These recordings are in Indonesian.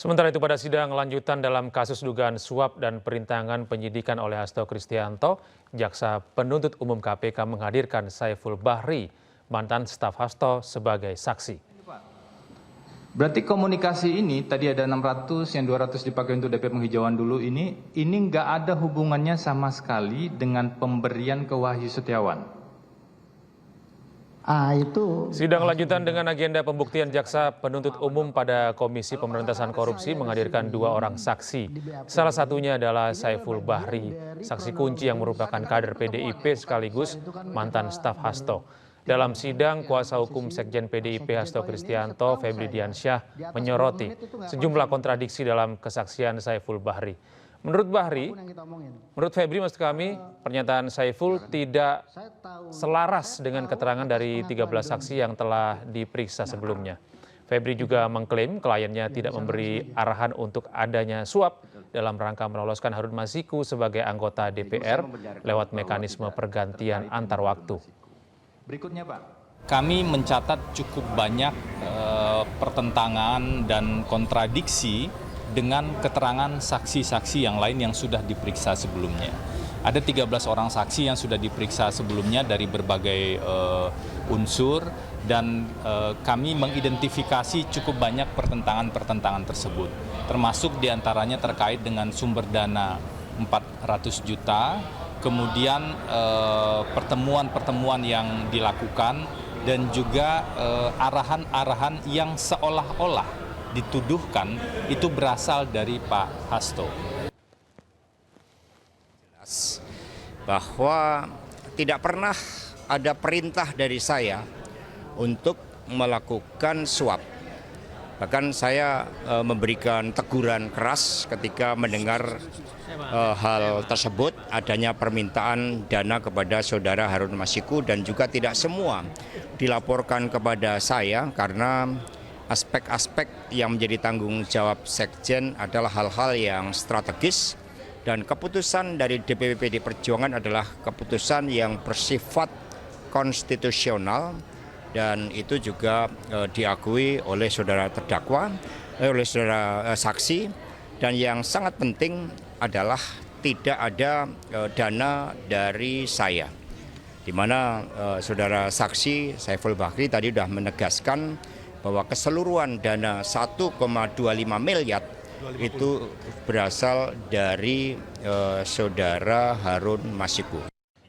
Sementara itu pada sidang lanjutan dalam kasus dugaan suap dan perintangan penyidikan oleh Hasto Kristianto, Jaksa Penuntut Umum KPK menghadirkan Saiful Bahri, mantan staf Hasto sebagai saksi. Berarti komunikasi ini tadi ada 600, yang 200 dipakai untuk DP penghijauan dulu ini nggak ada hubungannya sama sekali dengan pemberian ke Wahyu Setiawan. Sidang lanjutan dengan agenda pembuktian Jaksa Penuntut Umum pada Komisi Pemberantasan Korupsi menghadirkan dua orang saksi. Salah satunya adalah Saiful Bahri, saksi kunci yang merupakan kader PDIP sekaligus mantan staf Hasto. Dalam sidang, kuasa hukum Sekjen PDIP Hasto Kristianto, Febri Diansyah, menyoroti sejumlah kontradiksi dalam kesaksian Saiful Bahri. Menurut Febri, maksud kami, pernyataan Saiful tidak selaras dengan keterangan dari 13 saksi yang telah diperiksa sebelumnya. Febri juga mengklaim kliennya tidak memberi arahan untuk adanya suap dalam rangka meloloskan Harun Masiku sebagai anggota DPR lewat mekanisme pergantian antar waktu. Berikutnya, Pak. Kami mencatat cukup banyak pertentangan dan kontradiksi dengan keterangan saksi-saksi yang lain yang sudah diperiksa sebelumnya. Ada 13 orang saksi yang sudah diperiksa sebelumnya dari berbagai unsur dan kami mengidentifikasi cukup banyak pertentangan-pertentangan tersebut. Termasuk diantaranya terkait dengan sumber dana 400 juta, kemudian pertemuan-pertemuan yang dilakukan dan juga arahan-arahan yang seolah-olah dituduhkan itu berasal dari Pak Hasto. Bahwa tidak pernah ada perintah dari saya untuk melakukan suap. Bahkan saya memberikan teguran keras ketika mendengar hal tersebut, adanya permintaan dana kepada saudara Harun Masiku, dan juga tidak semua dilaporkan kepada saya karena aspek-aspek yang menjadi tanggung jawab Sekjen adalah hal-hal yang strategis, dan keputusan dari DPP PD Perjuangan adalah keputusan yang bersifat konstitusional, dan itu juga diakui oleh saudara terdakwa, oleh saudara saksi, dan yang sangat penting adalah tidak ada dana dari saya, di mana saudara saksi Saiful Bahri tadi sudah menegaskan bahwa keseluruhan dana 1,25 miliar itu berasal dari saudara Harun Masiku.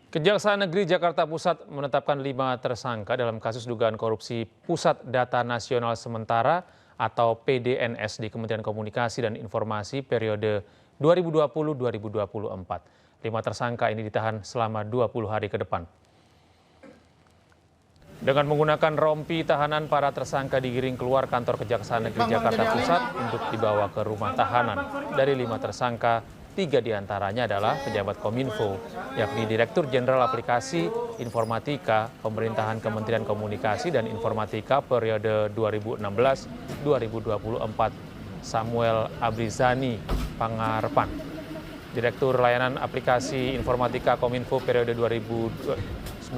Kejaksaan Negeri Jakarta Pusat menetapkan 5 tersangka dalam kasus dugaan korupsi Pusat Data Nasional Sementara atau PDNS di Kementerian Komunikasi dan Informasi periode 2020-2024. 5 tersangka ini ditahan selama 20 hari ke depan. Dengan menggunakan rompi tahanan, para tersangka digiring keluar kantor Kejaksaan Negeri Jakarta Pusat untuk dibawa ke rumah tahanan. Dari 5 tersangka, 3 diantaranya adalah pejabat Kominfo, yakni Direktur Jenderal Aplikasi Informatika Pemerintahan Kementerian Komunikasi dan Informatika periode 2016-2024, Samuel Abrizani Pangarepan. Direktur Layanan Aplikasi Informatika Kominfo periode 2019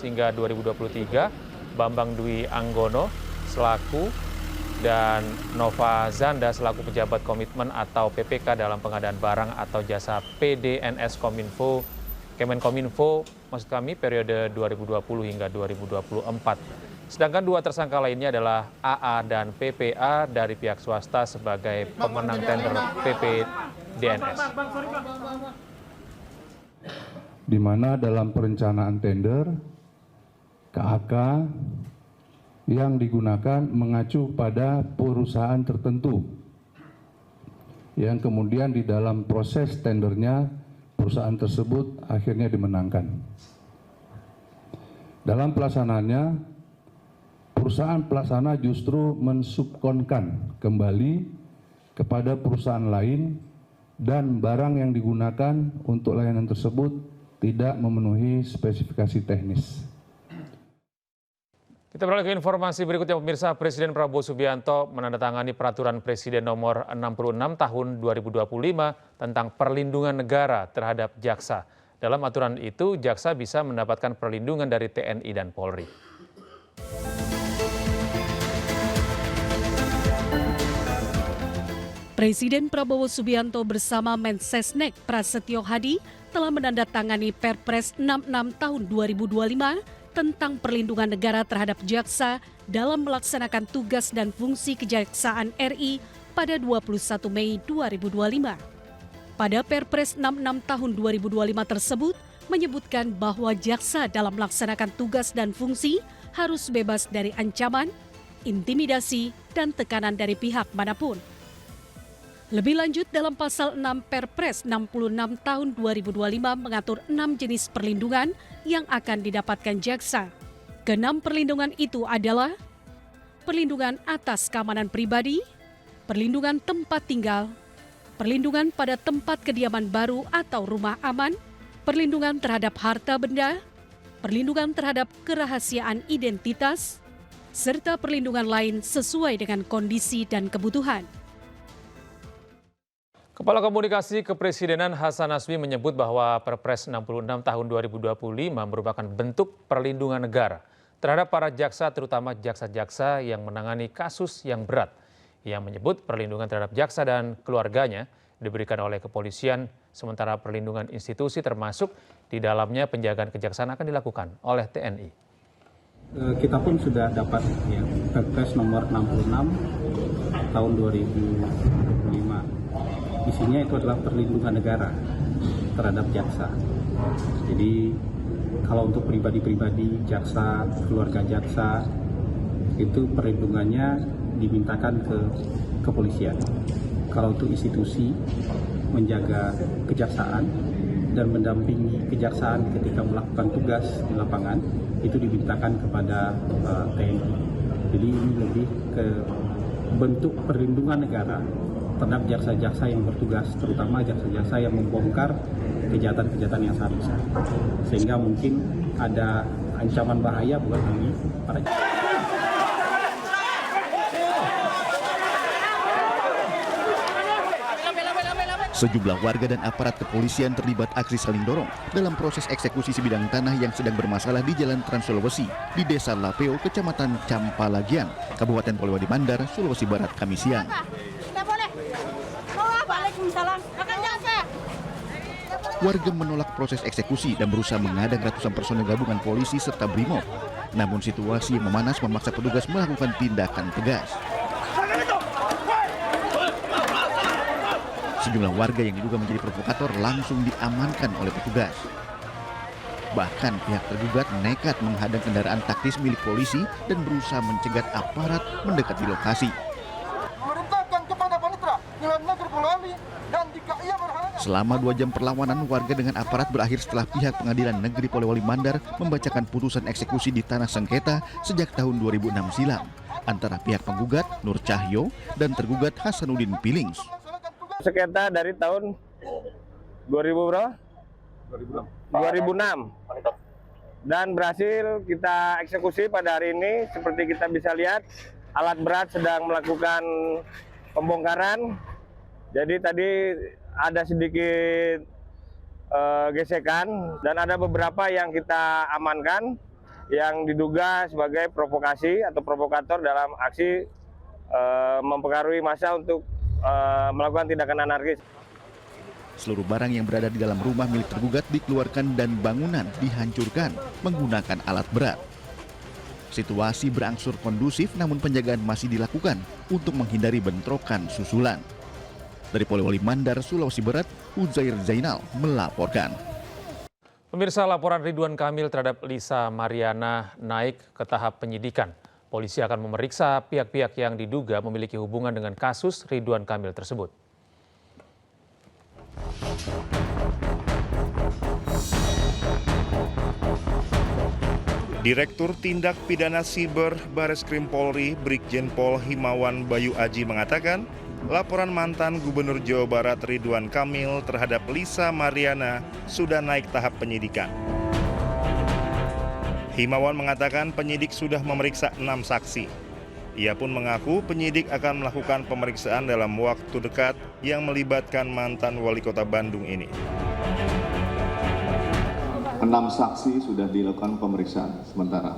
hingga 2023, Bambang Dwi Anggono selaku dan Nova Zanda selaku pejabat komitmen atau PPK dalam pengadaan barang atau jasa PDNS Kominfo, Kemenkominfo, maksud kami periode 2020 hingga 2024. Sedangkan 2 tersangka lainnya adalah AA dan PPA dari pihak swasta sebagai pemenang tender PPDNS. Di mana dalam perencanaan tender, KAK yang digunakan mengacu pada perusahaan tertentu, yang kemudian di dalam proses tendernya perusahaan tersebut akhirnya dimenangkan. Dalam pelaksanaannya, perusahaan pelaksana justru mensubkonkan kembali kepada perusahaan lain, dan barang yang digunakan untuk layanan tersebut tidak memenuhi spesifikasi teknis. Kita beralih ke informasi berikutnya, pemirsa. Presiden Prabowo Subianto menandatangani Peraturan Presiden Nomor 66 Tahun 2025 tentang perlindungan negara terhadap jaksa. Dalam aturan itu, jaksa bisa mendapatkan perlindungan dari TNI dan Polri. Presiden Prabowo Subianto bersama Mensesnek Prasetyo Hadi telah menandatangani Perpres 66 tahun 2025 tentang perlindungan negara terhadap jaksa dalam melaksanakan tugas dan fungsi Kejaksaan RI pada 21 Mei 2025. Pada Perpres 66 tahun 2025 tersebut menyebutkan bahwa jaksa dalam melaksanakan tugas dan fungsi harus bebas dari ancaman, intimidasi, dan tekanan dari pihak manapun. Lebih lanjut dalam pasal 6 Perpres 66 tahun 2025 mengatur 6 jenis perlindungan yang akan didapatkan jaksa. Keenam perlindungan itu adalah perlindungan atas keamanan pribadi, perlindungan tempat tinggal, perlindungan pada tempat kediaman baru atau rumah aman, perlindungan terhadap harta benda, perlindungan terhadap kerahasiaan identitas, serta perlindungan lain sesuai dengan kondisi dan kebutuhan. Kepala Komunikasi Kepresidenan Hasan Nasbi menyebut bahwa Perpres 66 tahun 2025 merupakan bentuk perlindungan negara terhadap para jaksa, terutama jaksa-jaksa yang menangani kasus yang berat. Ia menyebut perlindungan terhadap jaksa dan keluarganya diberikan oleh kepolisian, sementara perlindungan institusi termasuk di dalamnya penjagaan kejaksaan akan dilakukan oleh TNI. Kita pun sudah dapat Perpres nomor 66 tahun 2025. Isinya itu adalah perlindungan negara terhadap jaksa. Jadi kalau untuk pribadi-pribadi jaksa, keluarga jaksa, itu perlindungannya dimintakan ke kepolisian. Kalau untuk institusi, menjaga kejaksaan dan mendampingi kejaksaan ketika melakukan tugas di lapangan, itu dimintakan kepada TNI. Jadi ini lebih ke bentuk perlindungan negara terhadap jaksa-jaksa yang bertugas, terutama jaksa-jaksa yang membongkar kejahatan-kejahatan yang sangat besar. Sehingga mungkin ada ancaman bahaya buat kami para jaksa. Sejumlah warga dan aparat kepolisian terlibat aksi saling dorong dalam proses eksekusi sebidang tanah yang sedang bermasalah di Jalan Trans Sulawesi di Desa Lapeo, Kecamatan Campalagian, Kabupaten Polewali Mandar, Sulawesi Barat, Kamis siang. Warga menolak proses eksekusi dan berusaha mengadang ratusan personel gabungan polisi serta BRIMOB. Namun situasi yang memanas memaksa petugas melakukan tindakan tegas. Sejumlah warga yang diduga menjadi provokator langsung diamankan oleh petugas. Bahkan pihak tergugat nekat menghadang kendaraan taktis milik polisi dan berusaha mencegat aparat mendekat di lokasi. Selama 2 jam perlawanan, warga dengan aparat berakhir setelah pihak Pengadilan Negeri Polewali Mandar membacakan putusan eksekusi di tanah sengketa sejak tahun 2006 silam antara pihak penggugat Nur Cahyo dan tergugat Hasanuddin Pilings. Sengketa dari tahun 2006 dan berhasil kita eksekusi pada hari ini. Seperti kita bisa lihat, alat berat sedang melakukan pembongkaran. Jadi tadi ada sedikit gesekan dan ada beberapa yang kita amankan yang diduga sebagai provokasi atau provokator dalam aksi mempengaruhi massa untuk melakukan tindakan anarkis. Seluruh barang yang berada di dalam rumah milik tergugat dikeluarkan dan bangunan dihancurkan menggunakan alat berat. Situasi berangsur kondusif namun penjagaan masih dilakukan untuk menghindari bentrokan susulan. Dari Polewali Mandar, Sulawesi Barat, Uzair Zainal melaporkan. Pemirsa, laporan Ridwan Kamil terhadap Lisa Mariana naik ke tahap penyidikan. Polisi akan memeriksa pihak-pihak yang diduga memiliki hubungan dengan kasus Ridwan Kamil tersebut. Direktur Tindak Pidana Siber Bareskrim Polri, Brigjen Pol Himawan Bayu Aji mengatakan, laporan mantan Gubernur Jawa Barat Ridwan Kamil terhadap Lisa Mariana sudah naik tahap penyidikan. Himawan mengatakan penyidik sudah memeriksa 6 saksi. Ia pun mengaku penyidik akan melakukan pemeriksaan dalam waktu dekat yang melibatkan mantan wali kota Bandung ini. 6 saksi sudah dilakukan pemeriksaan sementara.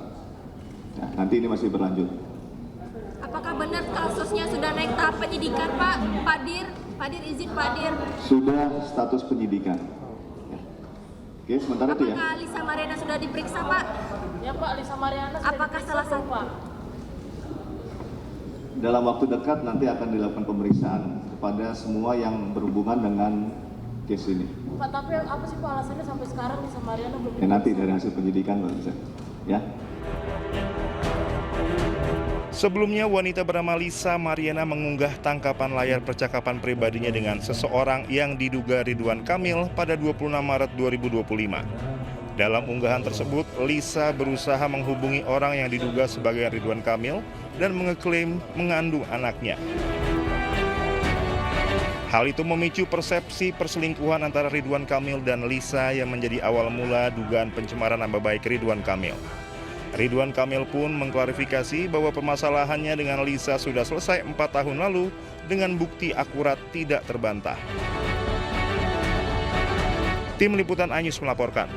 Ya, nanti ini masih berlanjut. Apakah benar benar kasusnya sudah naik tahap penyidikan, Pak? Padir izin Padir. Sudah status penyidikan. Ya. Oke, sementara itu ya. Apakah Lisa Mariana sudah diperiksa, Pak? Ya Pak, Lisa Mariana sudah apakah salah satu, Pak? Dalam waktu dekat nanti akan dilakukan pemeriksaan kepada semua yang berhubungan dengan case ini. Pak, tapi apa sih Pak alasannya sampai sekarang Lisa Mariana belum Ya, nanti dari hasil penyidikan baru bisa. Ya. Sebelumnya, wanita bernama Lisa Mariana mengunggah tangkapan layar percakapan pribadinya dengan seseorang yang diduga Ridwan Kamil pada 26 Maret 2025. Dalam unggahan tersebut, Lisa berusaha menghubungi orang yang diduga sebagai Ridwan Kamil dan mengeklaim mengandung anaknya. Hal itu memicu persepsi perselingkuhan antara Ridwan Kamil dan Lisa yang menjadi awal mula dugaan pencemaran nama baik Ridwan Kamil. Ridwan Kamil pun mengklarifikasi bahwa permasalahannya dengan Lisa sudah selesai 4 tahun lalu dengan bukti akurat tidak terbantah. Tim Liputan iNews melaporkan.